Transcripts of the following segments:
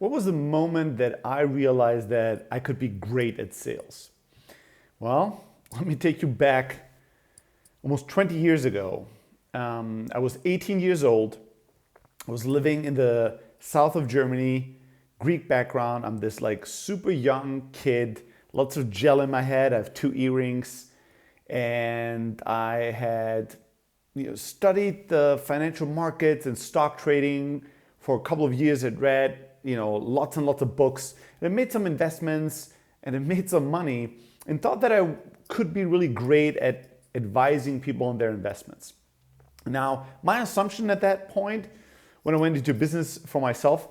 What was the moment that I realized that I could be great at sales? Well, let me take you back almost 20 years ago. I was 18 years old. I was living in the south of Germany, Greek background. I'm this like super young kid, lots of gel in my head. I have two earrings, and I had studied the financial markets and stock trading for a couple of years. I'd read lots and lots of books, and I made some investments and I made some money, and thought that I could be really great at advising people on their investments. Now, my assumption at that point, when I went into business for myself,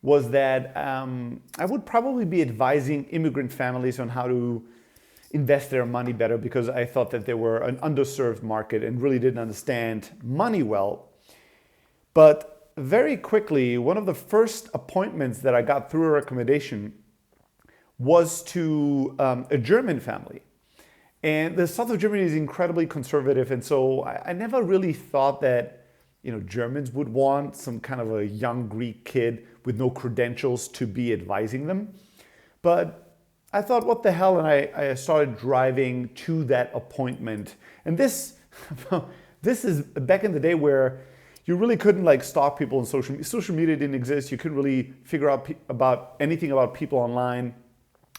was that I would probably be advising immigrant families on how to invest their money better, because I thought that they were an underserved market and really didn't understand money well. But very quickly, one of the first appointments that I got through a recommendation was to a German family. And the south of Germany is incredibly conservative, and so I never really thought that Germans would want some kind of a young Greek kid with no credentials to be advising them. But I thought, what the hell, and I started driving to that appointment. And this is back in the day where you really couldn't stalk people on social media. Social media didn't exist. You couldn't really figure out about anything about people online.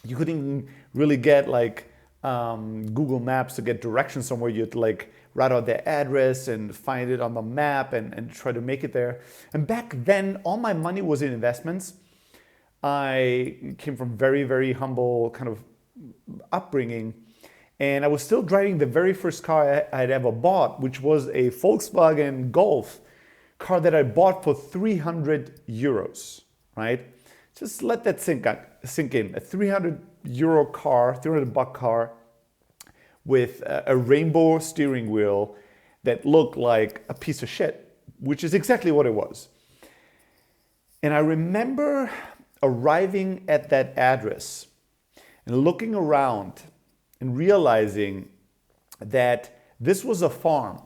You couldn't really get Google Maps to get directions somewhere. You'd write out their address and find it on the map and try to make it there. And back then, all my money was in investments. I came from very, very humble kind of upbringing. And I was still driving the very first car I had ever bought, which was a Volkswagen Golf car that I bought for 300 euros, right? Just let that sink in. A 300 euro car, 300 buck car with a rainbow steering wheel that looked like a piece of shit, which is exactly what it was. And I remember arriving at that address and looking around and realizing that this was a farm.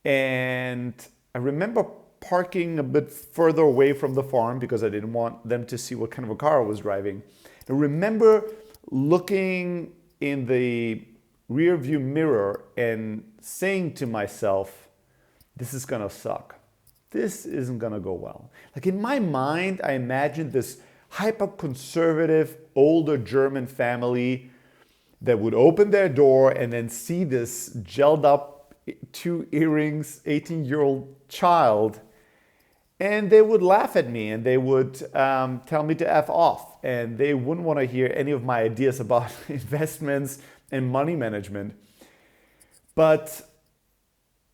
And I remember parking a bit further away from the farm because I didn't want them to see what kind of a car I was driving. I remember looking in the rear view mirror and saying to myself, this is gonna suck. This isn't gonna go well. In my mind, I imagined this hyper-conservative, older German family that would open their door and then see this gelled up, two earrings, 18-year-old child, and they would laugh at me and they would tell me to F off, and they wouldn't want to hear any of my ideas about investments and money management. But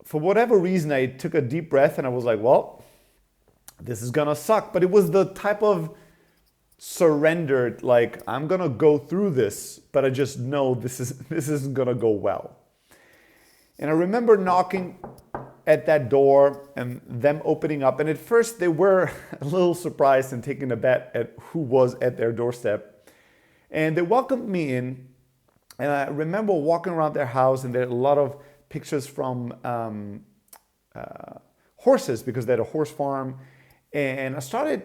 for whatever reason, I took a deep breath and I was like, well, this is gonna suck. But it was the type of surrendered, I'm gonna go through this, but I just know this isn't gonna go well. And I remember knocking at that door and them opening up. And at first they were a little surprised and taking a bet at who was at their doorstep. And they welcomed me in. And I remember walking around their house, and there are a lot of pictures from horses, because they had a horse farm. And I started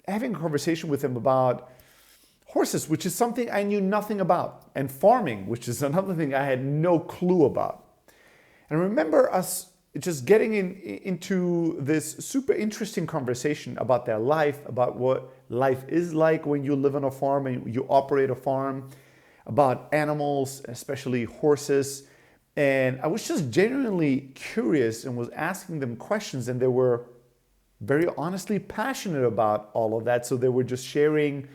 having a conversation with them about horses, which is something I knew nothing about, and farming, which is another thing I had no clue about. And I remember us just getting into this super interesting conversation about their life, about what life is like when you live on a farm and you operate a farm, about animals, especially horses. And I was just genuinely curious and was asking them questions, and they were very honestly passionate about all of that. So they were just sharing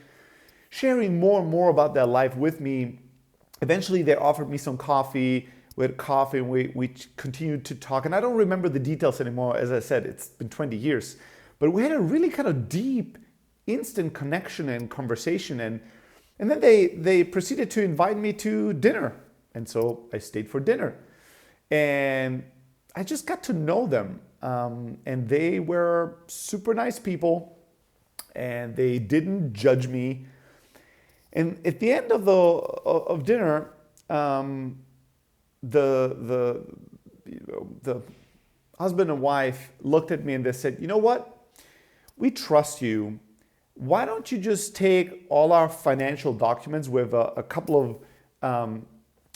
more and more about their life with me. Eventually they offered me some coffee. We had coffee and we continued to talk. And I don't remember the details anymore. As I said, it's been 20 years. But we had a really kind of deep, instant connection and conversation. And then they proceeded to invite me to dinner. And so I stayed for dinner. And I just got to know them. And they were super nice people. And they didn't judge me. And at the end of dinner, the husband and wife looked at me and they said, you know what? We trust you why don't you just take all our financial documents with a couple of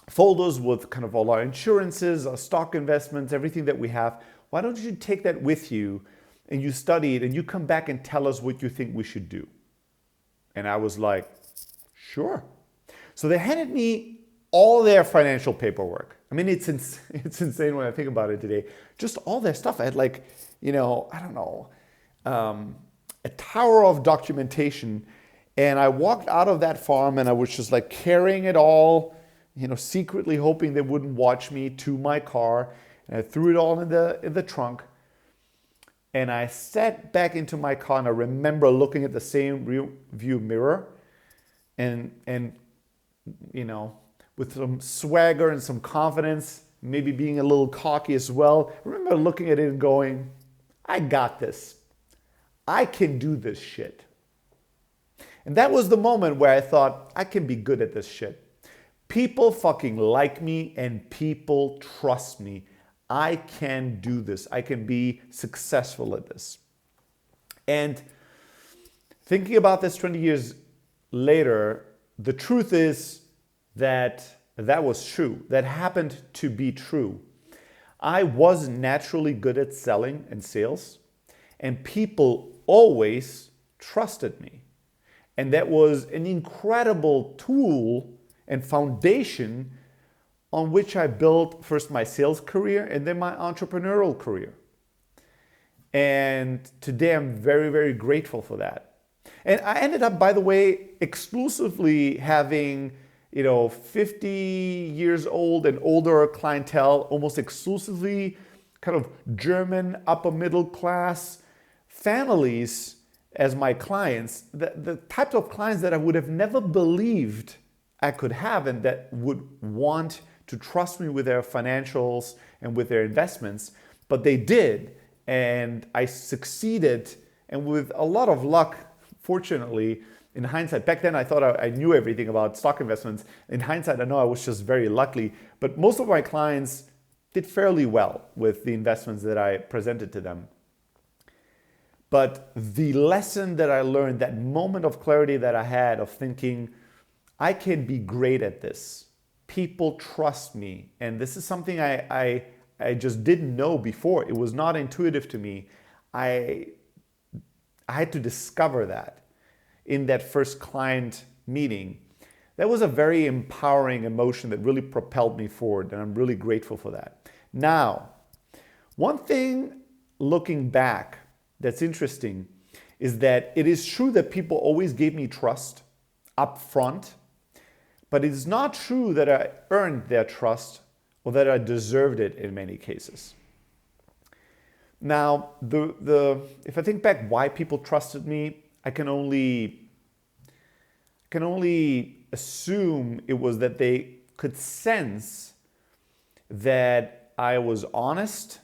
folders with kind of all our insurances, our stock investments, everything that we have. Why don't you take that with you and you study it and you come back and tell us what you think we should do? And I was like, sure. So they handed me all their financial paperwork. I mean, it's insane when I think about it today. Just all their stuff. I had like, I don't know, a tower of documentation. And I walked out of that farm and I was just like carrying it all, secretly hoping they wouldn't watch me, to my car. And I threw it all in the trunk. And I sat back into my car and I remember looking at the same rear view mirror and with some swagger and some confidence, maybe being a little cocky as well. I remember looking at it and going, I got this. I can do this shit. And that was the moment where I thought, I can be good at this shit. People fucking like me and people trust me. I can do this. I can be successful at this. And thinking about this 20 years later, the truth is that was true. That happened to be true. I was naturally good at selling and sales, and people always trusted me. And that was an incredible tool and foundation on which I built first my sales career and then my entrepreneurial career. And today I'm very, very grateful for that. And I ended up, by the way, exclusively having 50 years old and older clientele, almost exclusively kind of German upper middle class families as my clients, the types of clients that I would have never believed I could have and that would want to trust me with their financials and with their investments. But they did, and I succeeded, and with a lot of luck, fortunately, in hindsight. Back then I thought I knew everything about stock investments. In hindsight, I know I was just very lucky, but most of my clients did fairly well with the investments that I presented to them. But the lesson that I learned, that moment of clarity that I had of thinking, I can be great at this. People trust me. And this is something I just didn't know before. It was not intuitive to me. I had to discover that in that first client meeting. That was a very empowering emotion that really propelled me forward, and I'm really grateful for that. Now, one thing looking back that's interesting is that it is true that people always gave me trust up front, but it is not true that I earned their trust or that I deserved it in many cases. Now, if I think back why people trusted me, I can only assume it was that they could sense that I was honest,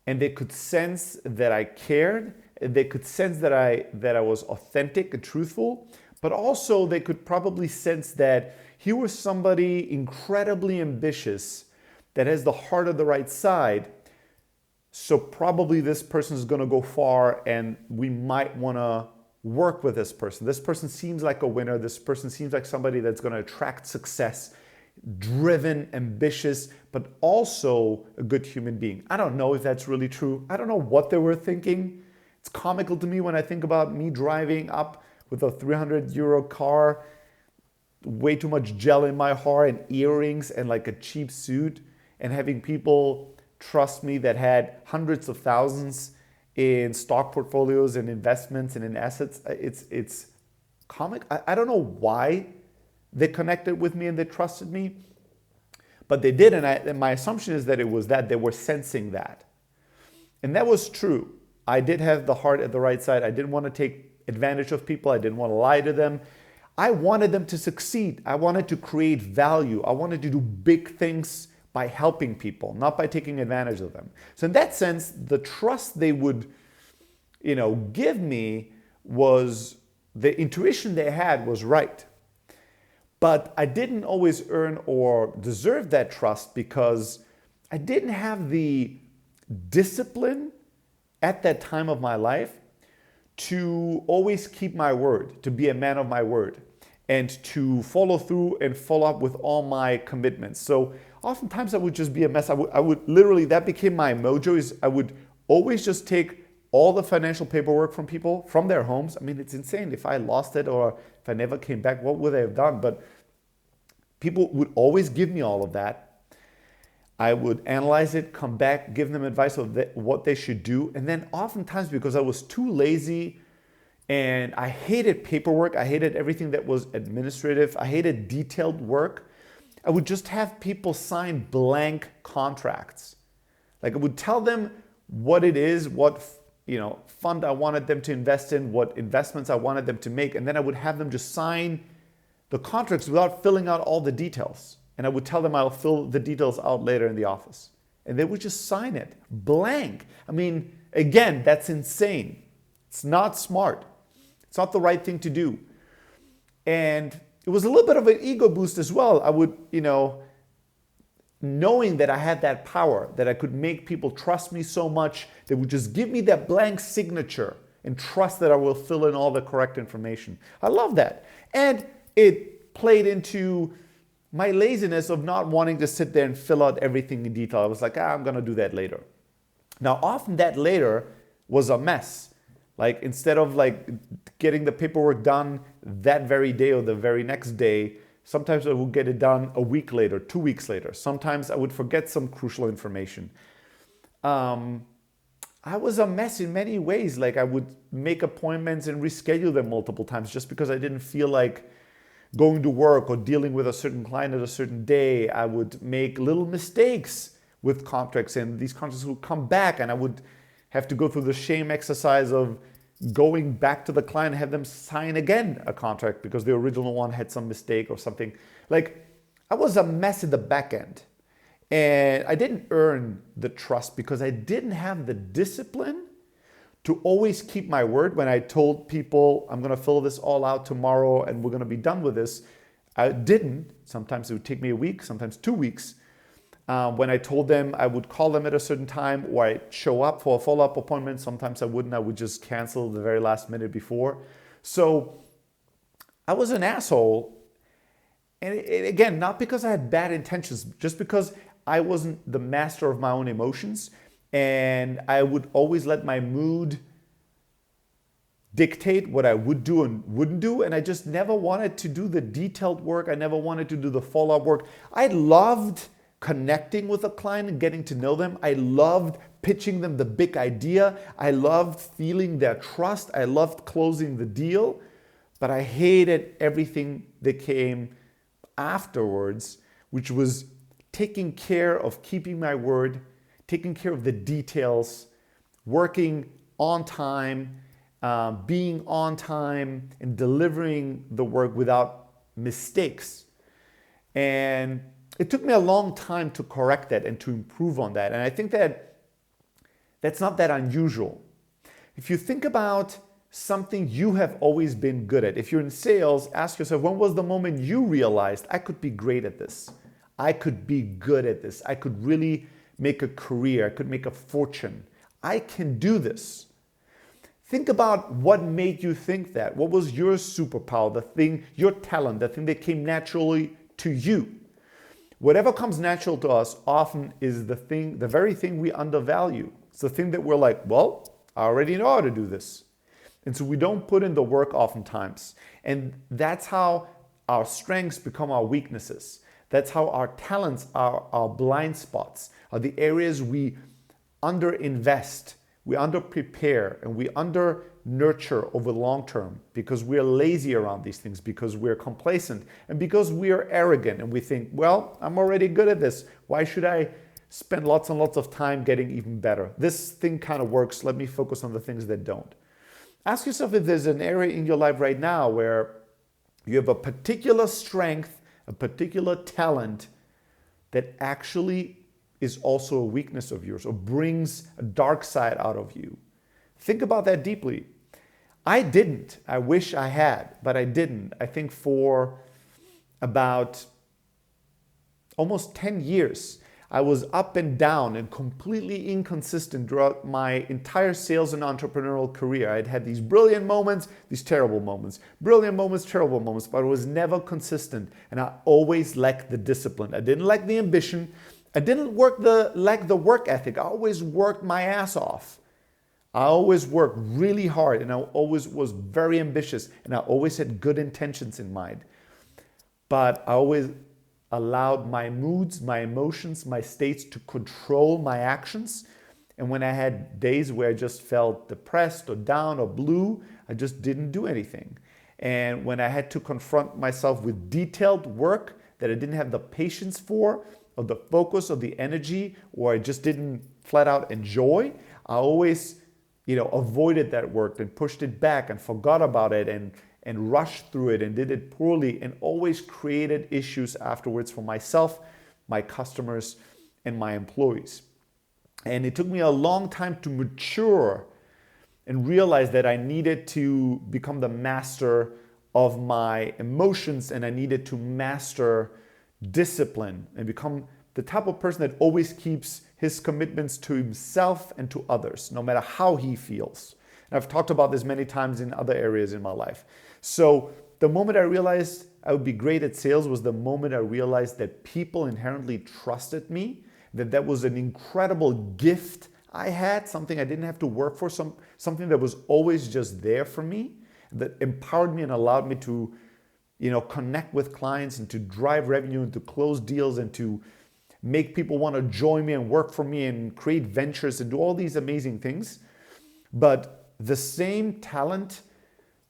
and they could sense that I cared, and they could sense that I was authentic and truthful, but also they could probably sense that he was somebody incredibly ambitious that has the heart of the right side. So probably this person is going to go far and we might want to work with this person. This person seems like a winner. This person seems like somebody that's going to attract success, driven, ambitious, but also a good human being. I don't know if that's really true. I don't know what they were thinking. It's comical to me when I think about me driving up with a 300 euro car, way too much gel in my hair and earrings and like a cheap suit, and having people trust me that had hundreds of thousands in stock portfolios and investments and in assets. It's comic. I don't know why they connected with me and they trusted me, but they did. And my assumption is that it was that they were sensing that. And that was true. I did have the heart at the right side. I didn't want to take advantage of people. I didn't want to lie to them. I wanted them to succeed. I wanted to create value. I wanted to do big things by helping people, not by taking advantage of them. So in that sense, the trust they would, give me was, the intuition they had was right. But I didn't always earn or deserve that trust because I didn't have the discipline at that time of my life to always keep my word, to be a man of my word, and to follow through and follow up with all my commitments. So oftentimes I would just be a mess. I would literally, that became my mojo, is I would always just take all the financial paperwork from people, from their homes. I mean, it's insane. If I lost it or if I never came back, what would they have done? But people would always give me all of that. I would analyze it, come back, give them advice of what they should do. And then oftentimes, because I was too lazy and I hated paperwork, I hated everything that was administrative, I hated detailed work, I would just have people sign blank contracts. Like I would tell them what it is, what fund I wanted them to invest in, what investments I wanted them to make, and then I would have them just sign the contracts without filling out all the details. And I would tell them I'll fill the details out later in the office. And they would just sign it blank. I mean, again, that's insane. It's not smart. It's not the right thing to do. And it was a little bit of an ego boost as well. I would, knowing that I had that power, that I could make people trust me so much, they would just give me that blank signature and trust that I will fill in all the correct information. I love that. And it played into my laziness of not wanting to sit there and fill out everything in detail. I was like, I'm going to do that later. Now, often that later was a mess. Like instead of like getting the paperwork done that very day or the very next day, sometimes I would get it done a week later, 2 weeks later. Sometimes I would forget some crucial information. I was a mess in many ways. Like I would make appointments and reschedule them multiple times just because I didn't feel like going to work or dealing with a certain client at a certain day. I would make little mistakes with contracts, and these contracts would come back, and I would have to go through the shame exercise of going back to the client and have them sign again a contract because the original one had some mistake or something. Like I was a mess in the back end, and I didn't earn the trust because I didn't have the discipline to always keep my word. When I told people I'm going to fill this all out tomorrow and we're going to be done with this, I didn't. Sometimes it would take me a week, sometimes 2 weeks. When I told them I would call them at a certain time or I'd show up for a follow-up appointment, sometimes I wouldn't. I would just cancel the very last minute before. So I was an asshole. And again, not because I had bad intentions, just because I wasn't the master of my own emotions. And I would always let my mood dictate what I would do and wouldn't do. And I just never wanted to do the detailed work. I never wanted to do the follow-up work. I loved connecting with a client and getting to know them. I loved pitching them the big idea. I loved feeling their trust. I loved closing the deal. But I hated everything that came afterwards, which was taking care of keeping my word, taking care of the details, working on time, being on time, and delivering the work without mistakes. And it took me a long time to correct that and to improve on that. And I think that that's not that unusual. If you think about something you have always been good at, if you're in sales, ask yourself, when was the moment you realized I could be great at this? I could be good at this. I could really make a career. I could make a fortune. I can do this. Think about what made you think that. What was your superpower, the thing, your talent, the thing that came naturally to you? Whatever comes natural to us often is the very thing we undervalue. It's the thing that we're like, well, I already know how to do this. And so we don't put in the work oftentimes. And that's how our strengths become our weaknesses. That's how our talents are our blind spots, are the areas we underinvest, we underprepare, and we under-nurture over the long term because we're lazy around these things, because we're complacent, and because we are arrogant and we think, well, I'm already good at this. Why should I spend lots and lots of time getting even better? This thing kind of works. Let me focus on the things that don't. Ask yourself if there's an area in your life right now where you have a particular strength, a particular talent that actually is also a weakness of yours or brings a dark side out of you. Think about that deeply. I didn't. I wish I had, but I didn't. I think for about almost 10 years, I was up and down and completely inconsistent throughout my entire sales and entrepreneurial career. I'd had these brilliant moments, these terrible moments, brilliant moments, terrible moments, but I was never consistent. And I always lacked the discipline. I didn't lack the ambition. I didn't lack the work ethic. I always worked my ass off. I always worked really hard, and I always was very ambitious, and I always had good intentions in mind. But I always allowed my moods, my emotions, my states to control my actions. And when I had days where I just felt depressed or down or blue, I just didn't do anything. And when I had to confront myself with detailed work that I didn't have the patience for, or the focus or the energy, or I just didn't flat out enjoy, I always, avoided that work and pushed it back and forgot about it and rushed through it and did it poorly and always created issues afterwards for myself, my customers, and my employees. And it took me a long time to mature and realize that I needed to become the master of my emotions, and I needed to master discipline and become the type of person that always keeps his commitments to himself and to others, no matter how he feels. And I've talked about this many times in other areas in my life. So the moment I realized I would be great at sales was the moment I realized that people inherently trusted me, that was an incredible gift I had, something I didn't have to work for, something that was always just there for me, that empowered me and allowed me to, connect with clients and to drive revenue and to close deals and to make people want to join me and work for me and create ventures and do all these amazing things. But the same talent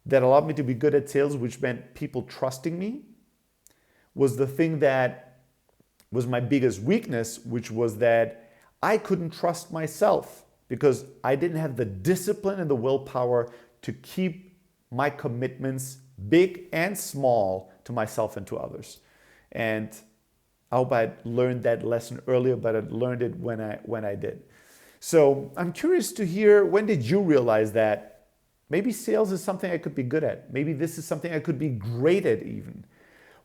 that allowed me to be good at sales, which meant people trusting me, was the thing that was my biggest weakness, which was that I couldn't trust myself because I didn't have the discipline and the willpower to keep my commitments, big and small, to myself and to others. And I hope I'd learned that lesson earlier, but I learned it when I did. So I'm curious to hear, when did you realize that maybe sales is something I could be good at? Maybe this is something I could be great at even.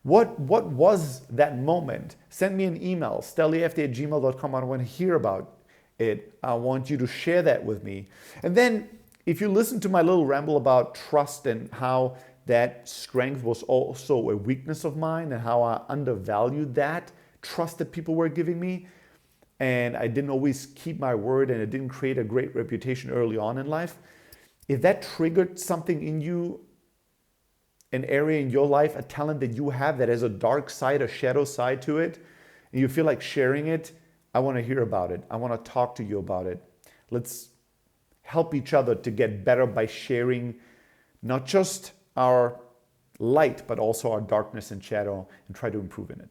What was that moment? Send me an email, steli@efti@gmail.com. I want to hear about it. I want you to share that with me. And then if you listen to my little ramble about trust and how that strength was also a weakness of mine and how I undervalued that trust that people were giving me, and I didn't always keep my word and it didn't create a great reputation early on in life, if that triggered something in you, an area in your life, a talent that you have that has a dark side, a shadow side to it, and you feel like sharing it, I want to hear about it. I want to talk to you about it. Let's help each other to get better by sharing not just our light, but also our darkness and shadow, and try to improve in it.